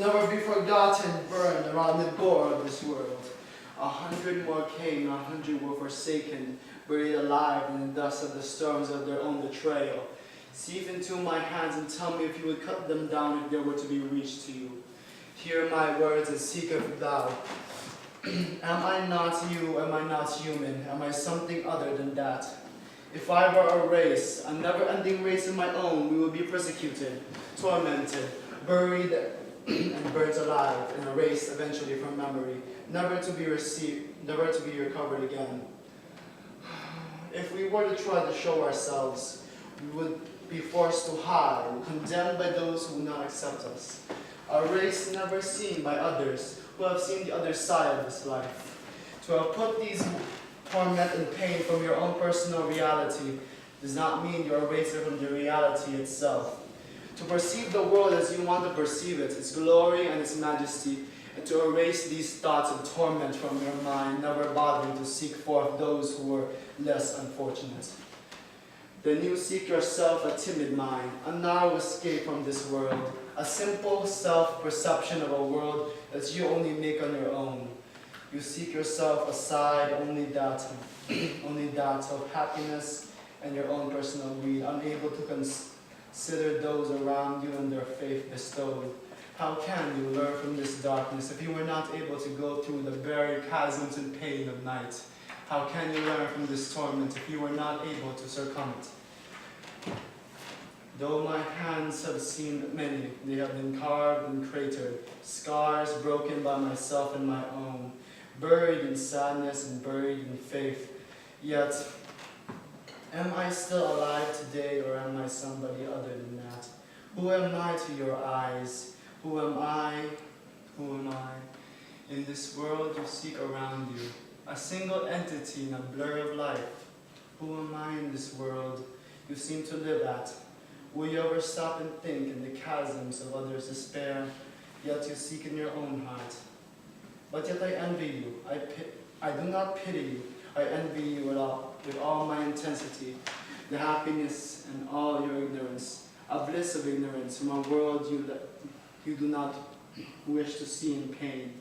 never be forgotten, burned around the gore of this world. 100 more came, 100 were forsaken, buried alive in the dust of the storms of their own betrayal. Seep into my hands and tell me if you would cut them down if they were to be reached to you. Hear my words and seek if thou. Am I not you? Am I not human? Am I something other than that? If I were a race, a never-ending race of my own, we would be persecuted, tormented, buried and burnt alive, and erased eventually from memory, never to be recovered again. If we were to try to show ourselves, we would be forced to hide, condemned by those who would not accept us. A race never seen by others, who have seen the other side of this life. To have put these torment and pain from your own personal reality does not mean you're erased from the reality itself. To perceive the world as you want to perceive it, its glory and its majesty, and to erase these thoughts of torment from your mind, never bothering to seek forth those who were less unfortunate. Then you seek yourself a timid mind, a narrow escape from this world, a simple self-perception of a world that you only make on your own. You seek yourself aside only that of happiness and your own personal greed, unable to consider those around you and their faith bestowed. How can you learn from this darkness if you were not able to go through the buried chasms and pain of night? How can you learn from this torment if you were not able to succumb it? Though my hands have seen many, they have been carved and cratered, scars broken by myself and my own, buried in sadness and buried in faith. Yet, am I still alive today, or am I somebody other than that? Who am I to your eyes? Who am I? Who am I? In this world you seek around you, a single entity in a blur of life. Who am I in this world you seem to live at? Will you ever stop and think in the chasms of others' despair, yet you seek in your own heart? But yet I envy you. I do not pity you. I envy you with all my intensity, the happiness and all your ignorance, a bliss of ignorance from a world you do not wish to see in pain.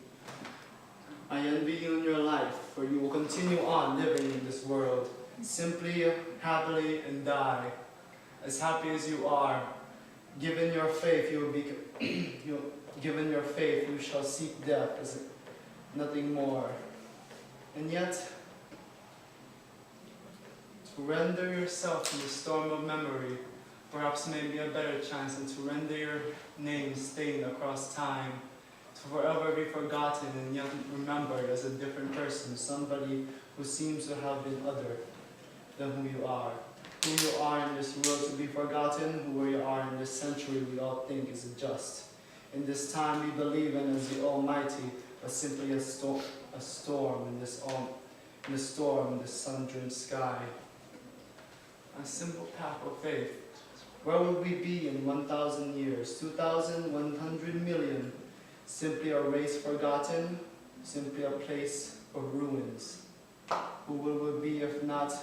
I envy you in your life, for you will continue on living in this world, simply, happily, and die. As happy as you are, given your faith, given your faith, you shall seek death as nothing more. And yet, to render yourself in the storm of memory, perhaps may be a better chance than to render your name stained across time, to forever be forgotten and yet remembered as a different person, somebody who seems to have been other than who you are. Who you are in this world to be forgotten, who you are in this century we all think is just. In this time we believe in as the Almighty, but simply a storm in this sun-drenched sky. A simple path of faith. Where would we be in 1,000 years, 2,100 million? Simply a race forgotten, simply a place of ruins. Who will we be if not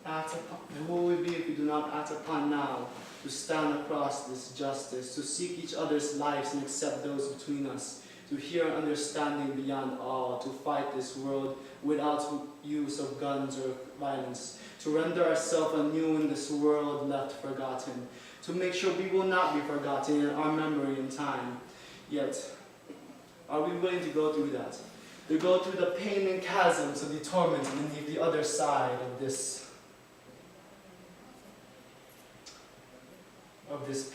who will we be if we do not act upon now, to stand across this justice, to seek each other's lives and accept those between us, to hear understanding beyond all, to fight this world without use of guns or violence, to render ourselves anew in this world left forgotten, to make sure we will not be forgotten in our memory and time. Yet, are we willing to go through that? To go through the pain and chasms of the torment beneath the other side of this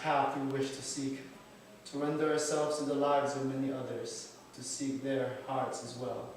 path we wish to seek, to render ourselves to the lives of many others, to seek their hearts as well.